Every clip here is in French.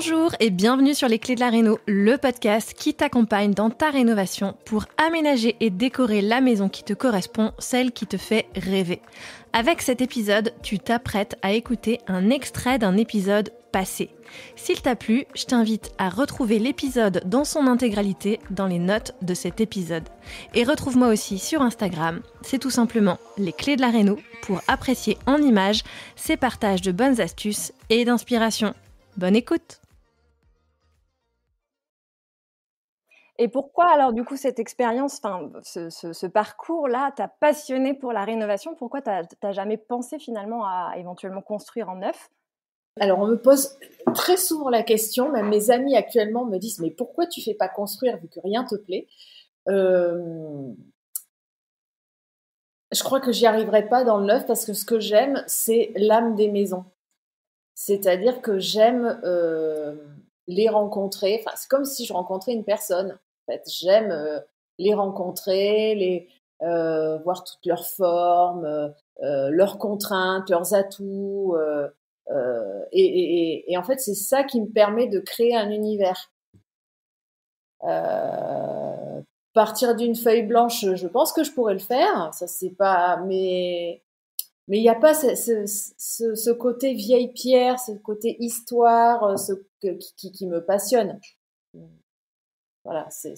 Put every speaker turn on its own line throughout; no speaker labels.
Bonjour et bienvenue sur Les Clés de la Réno, le podcast qui t'accompagne dans ta rénovation pour aménager et décorer la maison qui te correspond, celle qui te fait rêver. Avec cet épisode, tu t'apprêtes à écouter un extrait d'un épisode passé. S'il t'a plu, je t'invite à retrouver l'épisode dans son intégralité dans les notes de cet épisode. Et retrouve-moi aussi sur Instagram, c'est tout simplement Les Clés de la Réno pour apprécier en images ces partages de bonnes astuces et d'inspiration. Bonne écoute! Et pourquoi alors du coup cette expérience, ce parcours-là t'a passionné pour la rénovation? Pourquoi t'as jamais pensé finalement à éventuellement construire en neuf?
Alors on me pose très souvent la question, même mes amis actuellement me disent « mais pourquoi tu fais pas construire vu que rien te plaît ?» Je crois que j'y arriverai pas dans le neuf parce que ce que j'aime, c'est l'âme des maisons. C'est-à-dire que j'aime les rencontrer. Enfin, c'est comme si je rencontrais une personne. En fait, j'aime les rencontrer, voir toutes leurs formes, leurs contraintes, leurs atouts. Et en fait, c'est ça qui me permet de créer un univers. Partir d'une feuille blanche, je pense que je pourrais le faire. Ça, c'est pas, mais il n'y a pas ce côté vieille pierre, ce côté histoire, qui me passionne. Voilà, c'est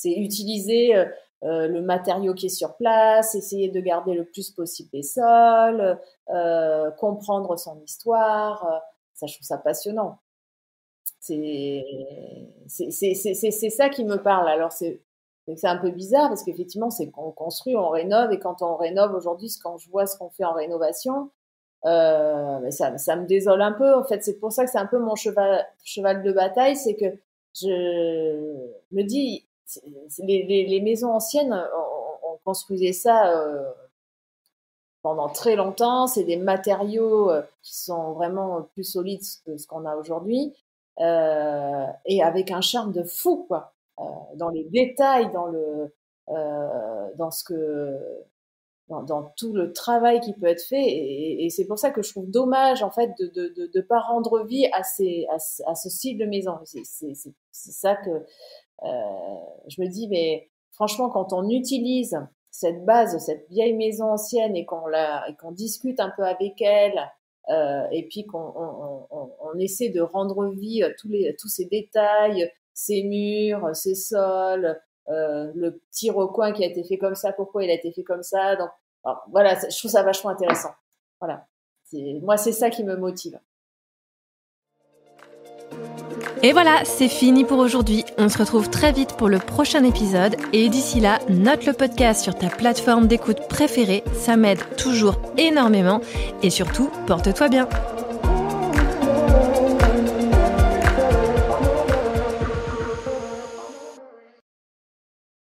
utiliser le matériau qui est sur place, essayer de garder le plus possible les sols, comprendre son histoire. Ça, je trouve ça passionnant. C'est ça qui me parle. Alors c'est un peu bizarre parce qu'effectivement c'est qu'on construit, on rénove, et quand on rénove aujourd'hui, quand je vois ce qu'on fait en rénovation, ça me désole un peu. En fait, c'est pour ça que c'est un peu mon cheval de bataille, c'est que je me dis les maisons anciennes, on construisait ça pendant très longtemps. C'est des matériaux qui sont vraiment plus solides que ce qu'on a aujourd'hui, et avec un charme de fou, quoi. Dans les détails, dans tout le travail qui peut être fait, et c'est pour ça que je trouve dommage en fait de pas rendre vie à ce style de maison. C'est ça que je me dis, mais franchement, quand on utilise cette base, cette vieille maison ancienne, et qu'on discute un peu avec elle, et puis qu'on essaie de rendre vie à tous ces détails, ces murs, ces sols, le petit recoin qui a été fait comme ça, pourquoi il a été fait comme ça. Donc, alors, voilà, je trouve ça vachement intéressant. Voilà. Moi, c'est ça qui me motive.
Et voilà, c'est fini pour aujourd'hui. On se retrouve très vite pour le prochain épisode. Et d'ici là, note le podcast sur ta plateforme d'écoute préférée. Ça m'aide toujours énormément. Et surtout, porte-toi bien.